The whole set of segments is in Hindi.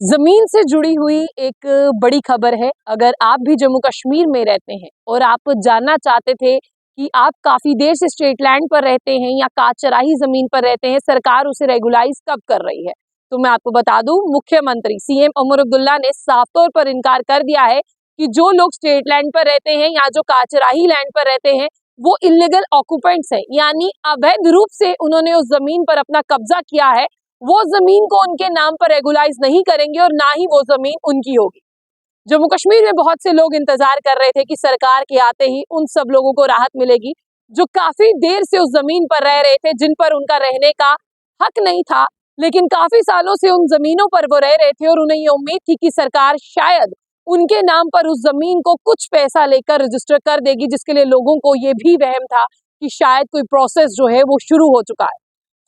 जमीन से जुड़ी हुई एक बड़ी खबर है। अगर आप भी जम्मू कश्मीर में रहते हैं और आप जानना चाहते थे कि आप काफी देर से स्ट्रेट लैंड पर रहते हैं या काचराही जमीन पर रहते हैं, सरकार उसे रेगुलाइज कब कर रही है, तो मैं आपको बता दूं, मुख्यमंत्री सीएम उमर अब्दुल्ला ने साफ तौर पर इनकार कर दिया है कि जो लोग स्ट्रेट लैंड पर रहते हैं या जो काचराही लैंड पर रहते हैं वो इलीगल ऑक्यूपेंट्स हैं, यानी अवैध रूप से उन्होंने उस जमीन पर अपना कब्जा किया है। वो जमीन को उनके नाम पर रेगुलाइज नहीं करेंगे और ना ही वो जमीन उनकी होगी। जम्मू कश्मीर में बहुत से लोग इंतजार कर रहे थे कि सरकार के आते ही उन सब लोगों को राहत मिलेगी जो काफी देर से उस जमीन पर रह रहे थे, जिन पर उनका रहने का हक नहीं था, लेकिन काफी सालों से उन जमीनों पर वो रह रहे थे और उन्हें ये उम्मीद थी कि सरकार शायद उनके नाम पर उस जमीन को कुछ पैसा लेकर रजिस्टर कर देगी, जिसके लिए लोगों को ये भी वहम था कि शायद कोई प्रोसेस जो है वो शुरू हो चुका है।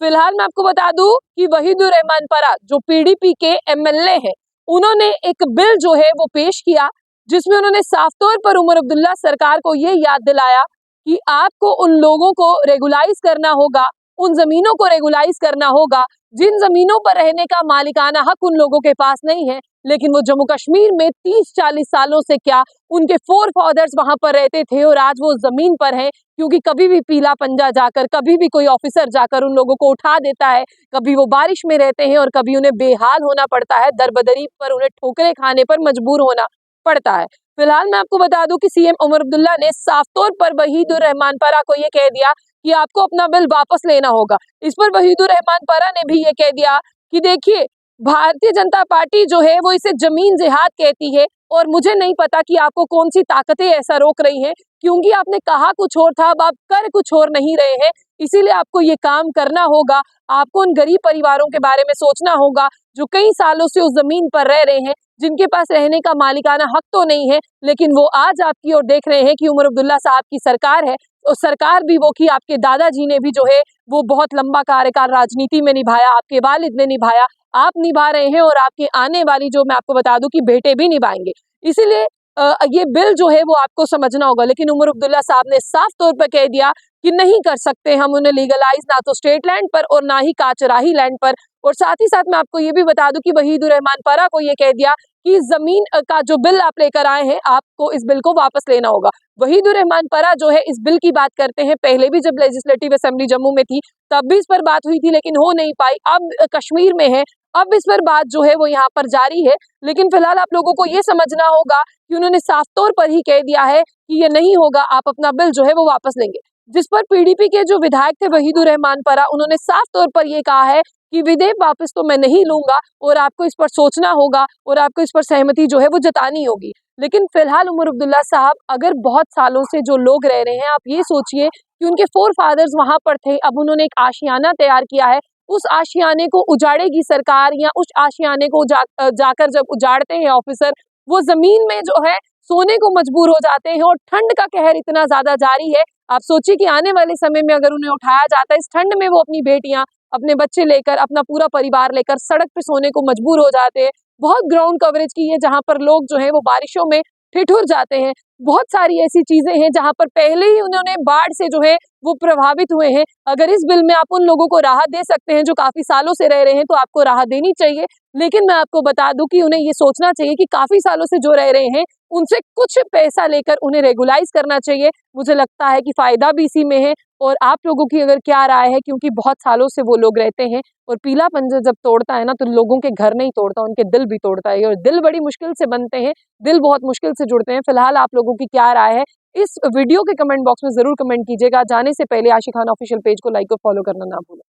फिलहाल मैं आपको बता दूं कि वहीदुर रहमान परा जो पीडीपी के एमएलए हैं, उन्होंने एक बिल जो है वो पेश किया, जिसमें उन्होंने साफ तौर पर उमर अब्दुल्ला सरकार को ये याद दिलाया कि आपको उन लोगों को रेगुलाइज करना होगा, उन जमीनों को रेगुलाइज करना होगा जिन जमीनों पर रहने का मालिकाना हक उन लोगों के पास नहीं है, लेकिन वो जम्मू कश्मीर में 30-40 सालों से क्या उनके फोर फादर्स वहां पर रहते थे और आज वो जमीन पर हैं, क्योंकि कभी भी पीला पंजा जाकर, कभी भी कोई ऑफिसर जाकर उन लोगों को उठा देता है, कभी वो बारिश में रहते हैं और कभी उन्हें बेहाल होना पड़ता है, दरबदरी पर उन्हें ठोकरें खाने पर मजबूर होना पड़ता है। फिलहाल मैं आपको बता दूं कि सीएम उमर अब्दुल्ला ने साफ तौर पर वहीदुर रहमान परा को ये कह दिया कि आपको अपना बिल वापस लेना होगा। इस पर वहीदुर रहमान परा ने भी ये कह दिया कि देखिए, भारतीय जनता पार्टी जो है वो इसे जमीन जिहाद कहती है और मुझे नहीं पता कि आपको कौन सी ताकतें ऐसा रोक रही हैं, क्योंकि आपने कहा कुछ और था, अब आप कर कुछ और नहीं रहे हैं, इसीलिए आपको ये काम करना होगा। आपको उन गरीब परिवारों के बारे में सोचना होगा जो कई सालों से उस जमीन पर रह रहे हैं, जिनके पास रहने का मालिकाना हक तो नहीं है, लेकिन वो आज आपकी ओर देख रहे हैं कि उमर अब्दुल्ला साहब की सरकार है, और सरकार भी वो कि आपके दादाजी ने भी जो है वो बहुत लंबा कार्यकाल राजनीति में निभाया, आपके वालिद ने निभाया, आप निभा रहे हैं और आपके आने वाली, जो मैं आपको बता दूं कि बेटे भी निभाएंगे। इसीलिए ये बिल जो है वो आपको समझना होगा। लेकिन उमर अब्दुल्ला साहब ने साफ तौर पर कह दिया कि नहीं कर सकते हम उन्हें लीगलाइज, ना तो स्टेट लैंड पर और ना ही काचराही लैंड पर। और साथ ही साथ मैं आपको ये भी बता दूं कि वहीदुर रहमान परा को ये कह दिया कि जमीन का जो बिल आप लेकर आए हैं, आपको इस बिल को वापस लेना होगा। वहीदुर रहमान परा जो है इस बिल की बात करते हैं, पहले भी जब लेजिस्लेटिव असेंबली जम्मू में थी तब भी इस पर बात हुई थी, लेकिन हो नहीं पाई। अब कश्मीर में है, अब इस पर बात जो है वो यहाँ पर जारी है। लेकिन फिलहाल आप लोगों को ये समझना होगा कि उन्होंने साफ तौर पर ही कह दिया है कि ये नहीं होगा, आप अपना बिल जो है वो वापस लेंगे। जिस पर पीडीपी के जो विधायक थे वहीदुर रहमान परा, उन्होंने साफ तौर पर ये कहा है कि विधेयक वापस तो मैं नहीं लूंगा और आपको इस पर सोचना होगा और आपको इस पर सहमति जो है वो जतानी होगी। लेकिन फिलहाल उमर अब्दुल्ला साहब, अगर बहुत सालों से जो लोग रह रहे हैं, आप ये सोचिए कि उनके फोर फादर्स वहां पर थे, अब उन्होंने एक आशियाना तैयार किया है, उस आशियाने को उजाड़ेगी सरकार, या उस आशियाने को जाकर जब उजाड़ते हैं ऑफिसर, वो जमीन में जो है सोने को मजबूर हो जाते हैं और ठंड का कहर इतना ज्यादा जारी है। आप सोचिए कि आने वाले समय में अगर उन्हें उठाया जाता है इस ठंड में, वो अपनी बेटियां, अपने बच्चे लेकर, अपना पूरा परिवार लेकर सड़क पे सोने को मजबूर हो जाते हैं। बहुत ग्राउंड कवरेज की है जहां पर लोग जो है वो बारिशों में ठिठुर जाते हैं। बहुत सारी ऐसी चीजें हैं जहां पर पहले ही उन्होंने बाढ़ से जो है वो प्रभावित हुए हैं। अगर इस बिल में आप उन लोगों को राहत दे सकते हैं जो काफी सालों से रह रहे हैं, तो आपको राहत देनी चाहिए। लेकिन मैं आपको बता दूं कि उन्हें ये सोचना चाहिए कि काफी सालों से जो रह रहे हैं उनसे कुछ पैसा लेकर उन्हें रेगुलाइज करना चाहिए। मुझे लगता है कि फायदा भी इसी में है। और आप लोगों की अगर क्या राय है, क्योंकि बहुत सालों से वो लोग रहते हैं और पीला पंजा जब तोड़ता है ना, तो लोगों के घर नहीं तोड़ता, उनके दिल भी तोड़ता है, और दिल बड़ी मुश्किल से बनते हैं, दिल बहुत मुश्किल से जुड़ते हैं। फिलहाल आप लोगों की क्या राय है, इस वीडियो के कमेंट बॉक्स में जरूर कमेंट कीजिएगा। जाने से पहले आशिक खान ऑफिशियल पेज को लाइक और फॉलो करना ना भूलें।